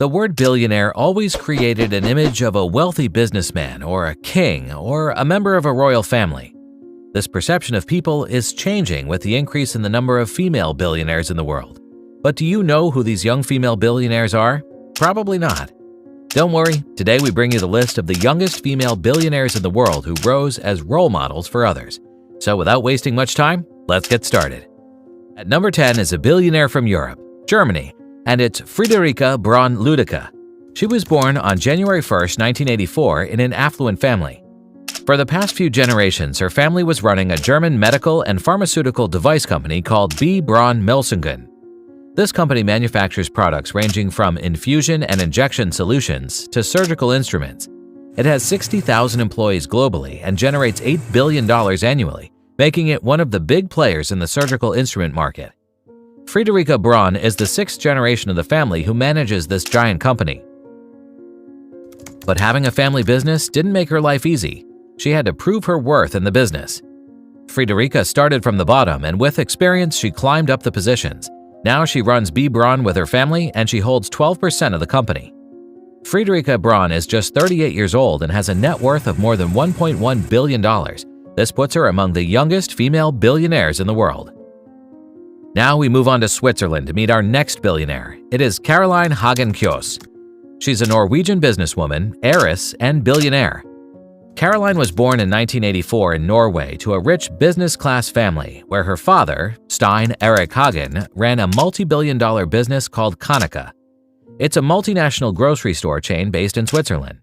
The word billionaire always created an image of a wealthy businessman or a king or a member of a royal family. This perception of people is changing with the increase in the number of female billionaires in the world. But do you know who these young female billionaires are? Probably not. Don't worry, today we bring you the list of the youngest female billionaires in the world who rose as role models for others. So without wasting much time, let's get started. At number 10 is a billionaire from Europe, Germany, and it's Friederike Braun-Luedecke. She was born on January 1, 1984 in an affluent family. For the past few generations, her family was running a German medical and pharmaceutical device company called B. Braun Melsungen. This company manufactures products ranging from infusion and injection solutions to surgical instruments. It has 60,000 employees globally and generates $8 billion annually, making it one of the big players in the surgical instrument market. Friederike Braun is the sixth generation of the family who manages this giant company. But having a family business didn't make her life easy. She had to prove her worth in the business. Friederike started from the bottom, and with experience, she climbed up the positions. Now she runs B. Braun with her family, and she holds 12% of the company. Friederike Braun is just 38 years old and has a net worth of more than $1.1 billion. This puts her among the youngest female billionaires in the world. Now we move on to Switzerland to meet our next billionaire. It is Caroline Hagen Kjos. She's a Norwegian businesswoman, heiress, and billionaire. Caroline was born in 1984 in Norway to a rich business-class family where her father, Stein Erik Hagen, ran a multi-billion-dollar business called Konica. It's a multinational grocery store chain based in Switzerland.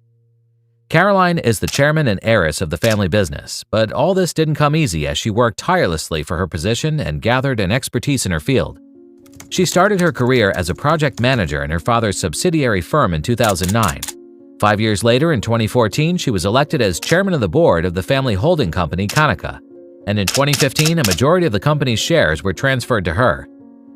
Caroline is the chairman and heiress of the family business, but all this didn't come easy as she worked tirelessly for her position and gathered an expertise in her field. She started her career as a project manager in her father's subsidiary firm in 2009. 5 years later, in 2014, she was elected as chairman of the board of the family holding company Konica, and in 2015, a majority of the company's shares were transferred to her.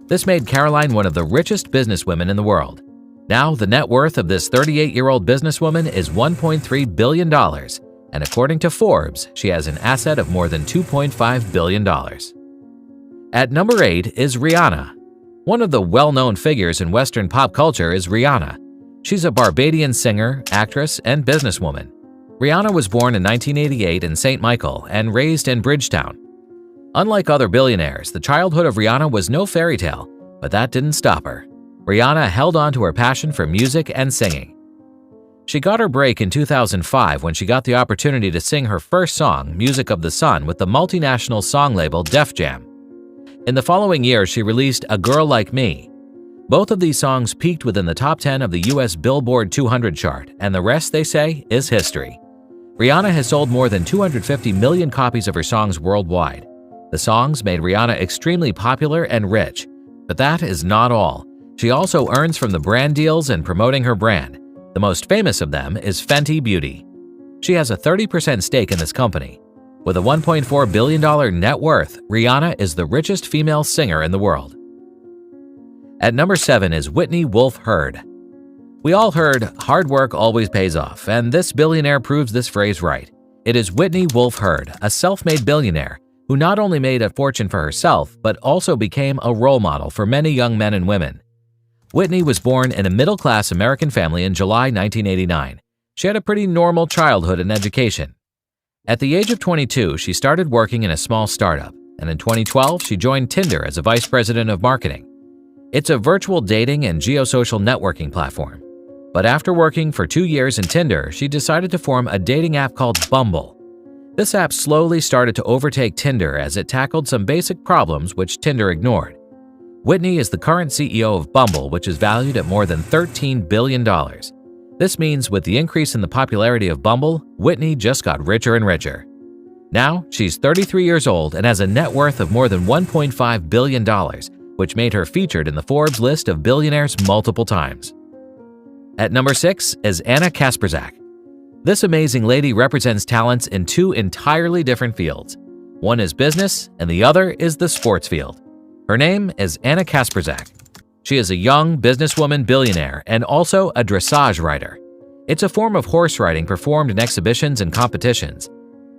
This made Caroline one of the richest businesswomen in the world. Now, the net worth of this 38-year-old businesswoman is $1.3 billion, and according to Forbes, she has an asset of more than $2.5 billion. At number 8 is Rihanna. One of the well-known figures in Western pop culture is Rihanna. She's a Barbadian singer, actress, and businesswoman. Rihanna was born in 1988 in St. Michael and raised in Bridgetown. Unlike other billionaires, the childhood of Rihanna was no fairy tale, but that didn't stop her. Rihanna held on to her passion for music and singing. She got her break in 2005 when she got the opportunity to sing her first song, Music of the Sun, with the multinational song label Def Jam. In the following year, she released A Girl Like Me. Both of these songs peaked within the top 10 of the US Billboard 200 chart, and the rest, they say, is history. Rihanna has sold more than 250 million copies of her songs worldwide. The songs made Rihanna extremely popular and rich. But that is not all. She also earns from the brand deals and promoting her brand. The most famous of them is Fenty Beauty. She has a 30% stake in this company. With a $1.4 billion net worth, Rihanna is the richest female singer in the world. At number 7 is Whitney Wolfe Herd. We all heard, hard work always pays off, and this billionaire proves this phrase right. It is Whitney Wolfe Herd, a self-made billionaire, who not only made a fortune for herself, but also became a role model for many young men and women. Whitney was born in a middle-class American family in July 1989. She had a pretty normal childhood and education. At the age of 22, she started working in a small startup, and in 2012, she joined Tinder as a vice president of marketing. It's a virtual dating and geosocial networking platform. But after working for 2 years in Tinder, she decided to form a dating app called Bumble. This app slowly started to overtake Tinder as it tackled some basic problems which Tinder ignored. Whitney is the current CEO of Bumble, which is valued at more than $13 billion. This means with the increase in the popularity of Bumble, Whitney just got richer and richer. Now, she's 33 years old and has a net worth of more than $1.5 billion, which made her featured in the Forbes list of billionaires multiple times. At number 6 is Anna Kasperzak. This amazing lady represents talents in 2 entirely different fields. One is business and the other is the sports field. Her name is Anna Kasperzak. She is a young businesswoman billionaire and also a dressage rider. It's a form of horse riding performed in exhibitions and competitions.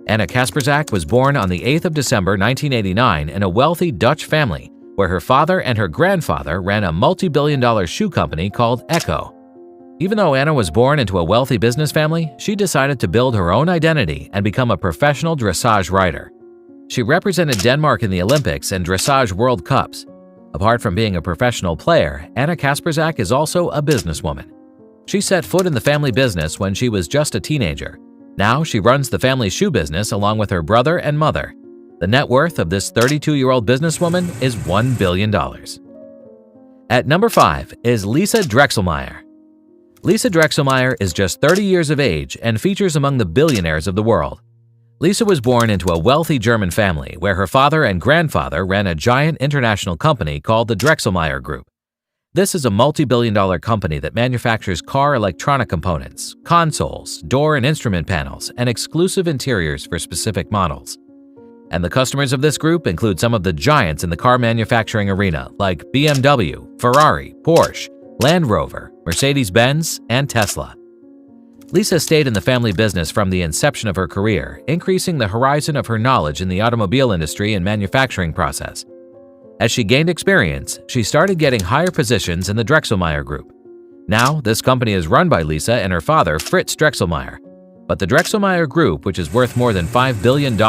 Anna Kasperzak was born on the 8th of December 1989 in a wealthy Dutch family where her father and her grandfather ran a multi-billion-dollar shoe company called Echo. Even though Anna was born into a wealthy business family, she decided to build her own identity and become a professional dressage rider. She represented Denmark in the Olympics and Dressage World Cups. Apart from being a professional player, Anna Kasperzak is also a businesswoman. She set foot in the family business when she was just a teenager. Now she runs the family shoe business along with her brother and mother. The net worth of this 32-year-old businesswoman is $1 billion. At number 5 is Lisa Drexelmeier. Lisa Drexelmeier is just 30 years of age and features among the billionaires of the world. Lisa was born into a wealthy German family where her father and grandfather ran a giant international company called the Drexelmeier Group. This is a multi-billion-dollar company that manufactures car electronic components, consoles, door and instrument panels, and exclusive interiors for specific models. And the customers of this group include some of the giants in the car manufacturing arena like BMW, Ferrari, Porsche, Land Rover, Mercedes-Benz, and Tesla. Lisa stayed in the family business from the inception of her career, increasing the horizon of her knowledge in the automobile industry and manufacturing process. As she gained experience, she started getting higher positions in the Drexelmeier Group. Now, this company is run by Lisa and her father, Fritz Drexelmeier. But the Drexelmeier Group, which is worth more than $5 billion,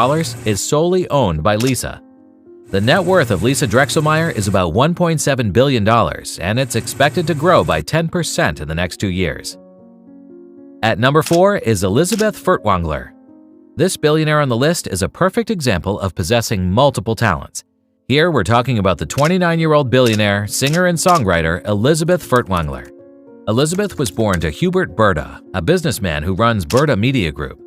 is solely owned by Lisa. The net worth of Lisa Drexelmeier is about $1.7 billion, and it's expected to grow by 10% in the next 2 years. At number 4 is Elisabeth Furtwängler. This billionaire on the list is a perfect example of possessing multiple talents. Here we're talking about the 29-year-old billionaire, singer and songwriter Elisabeth Furtwängler. Elisabeth was born to Hubert Burda, a businessman who runs Burda Media Group.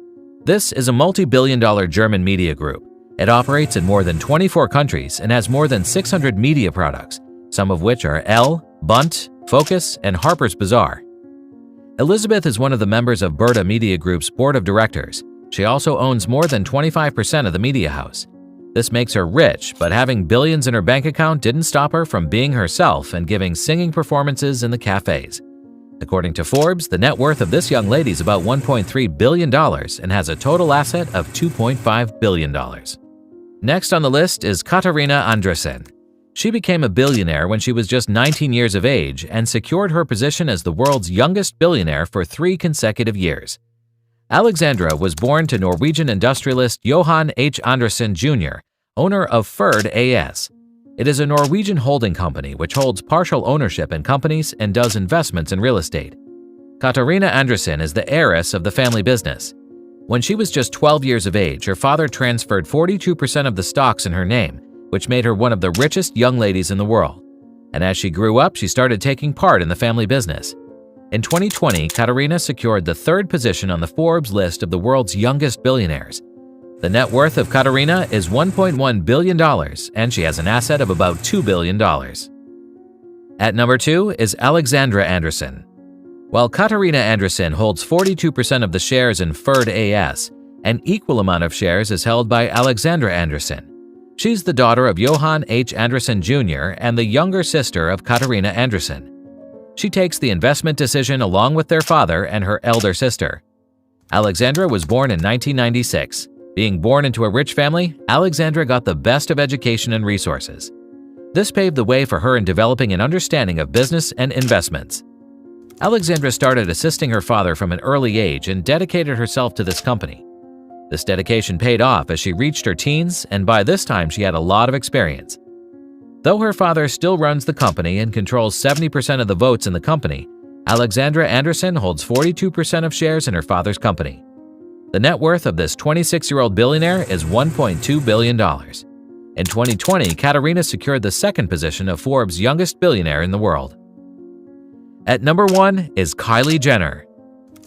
This is a multi-billion-dollar German media group. It operates in more than 24 countries and has more than 600 media products, some of which are Elle, Bunt, Focus, and Harper's Bazaar. Elisabeth is one of the members of Burda Media Group's board of directors. She also owns more than 25% of the media house. This makes her rich, but having billions in her bank account didn't stop her from being herself and giving singing performances in the cafes. According to Forbes, the net worth of this young lady is about $1.3 billion and has a total asset of $2.5 billion. Next on the list is Katarina Andresen. She became a billionaire when she was just 19 years of age and secured her position as the world's youngest billionaire for 3 consecutive years. Alexandra was born to Norwegian industrialist Johan H. Andresen Jr., owner of Ferd AS. It is a Norwegian holding company which holds partial ownership in companies and does investments in real estate. Katarina Andresen is the heiress of the family business. When she was just 12 years of age, her father transferred 42% of the stocks in her name, which made her one of the richest young ladies in the world. And as she grew up, she started taking part in the family business. In 2020, Katarina secured the 3rd position on the Forbes list of the world's youngest billionaires. The net worth of Katarina is $1.1 billion, and she has an asset of about $2 billion. At number 2 is Alexandra Andresen. While Katarina Andresen holds 42% of the shares in Ferd AS, an equal amount of shares is held by Alexandra Andresen. She's the daughter of Johan H. Andresen Jr. and the younger sister of Katarina Andresen. She takes the investment decision along with their father and her elder sister. Alexandra was born in 1996. Being born into a rich family, Alexandra got the best of education and resources. This paved the way for her in developing an understanding of business and investments. Alexandra started assisting her father from an early age and dedicated herself to this company. This dedication paid off as she reached her teens, and by this time she had a lot of experience. Though her father still runs the company and controls 70% of the votes in the company, Alexandra Andresen holds 42% of shares in her father's company. The net worth of this 26-year-old billionaire is $1.2 billion. In 2020, Katarina secured the 2nd position of Forbes' youngest billionaire in the world. At number 1 is Kylie Jenner.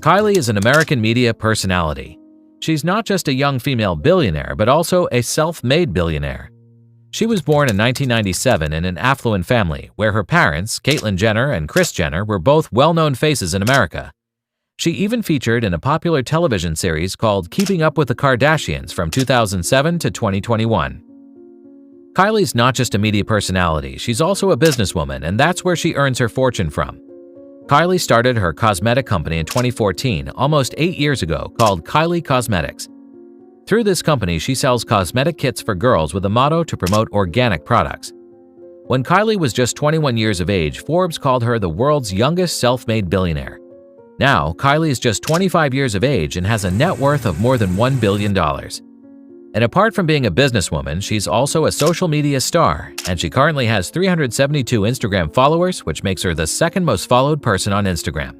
Kylie is an American media personality. She's not just a young female billionaire, but also a self-made billionaire. She was born in 1997 in an affluent family where her parents, Caitlyn Jenner and Kris Jenner, were both well-known faces in America. She even featured in a popular television series called Keeping Up with the Kardashians from 2007 to 2021. Kylie's not just a media personality, she's also a businesswoman, and that's where she earns her fortune from. Kylie started her cosmetic company in 2014, almost 8 years ago, called Kylie Cosmetics. Through this company, she sells cosmetic kits for girls with a motto to promote organic products. When Kylie was just 21 years of age, Forbes called her the world's youngest self-made billionaire. Now, Kylie is just 25 years of age and has a net worth of more than $1 billion. And apart from being a businesswoman, she's also a social media star, and she currently has 372 Instagram followers, which makes her the second most followed person on Instagram.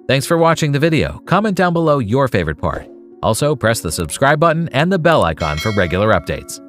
Thanks for watching the video. Comment down below your favorite part. Also, press the subscribe button and the bell icon for regular updates.